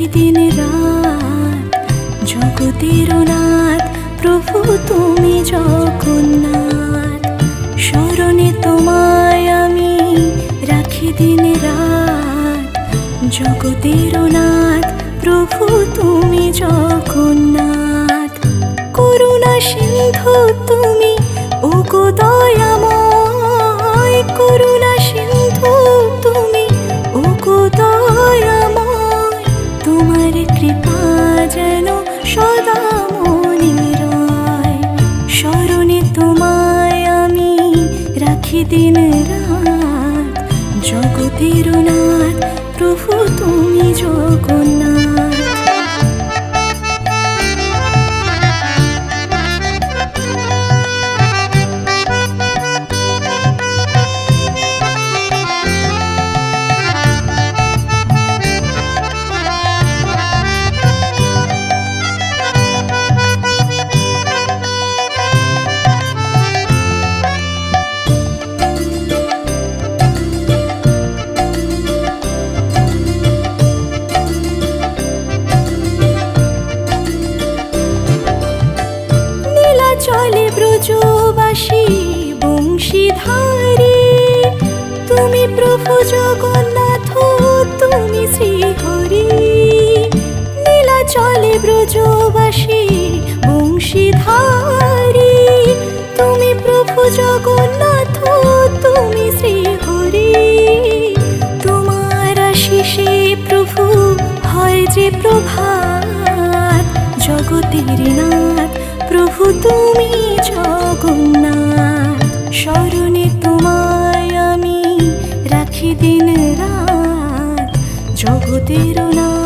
রাখি দিন রাত, জগতের নাথ প্রভু তুমি জগন্নাথ। স্মরণে তোমায় আমি রাখি দিন রাত, জগতের নাথ প্রভু তুমি জগন্নাথ। করুণা সিন্ধু তুমি ওগো দয়াময়, করুণা সিন্ধু তুমি ওগো দয়াময়। তোমার কৃপা যেন সদা মনে রয়, স্মরণে তোমায় আমি রাখি দিন রাত, জগতের নাথ প্রভু তুমি জগন্নাথ। চলে ব্রজবাসী বংশীধারী, তুমি প্রভু জগন্নাথ তুমি শ্রীহরি। নীলা চলে ব্রজবাসী বংশীধারী, তুমি প্রভু জগন্নাথ তুমি শ্রীহরি। তোমার আশিসে প্রভু হয় যে প্রভাত, জগতের নাথ প্রভু তুমি জগন্নাথ। স্মরণে তোমায় আমি রাখি দিন রাত, জগতের নাথ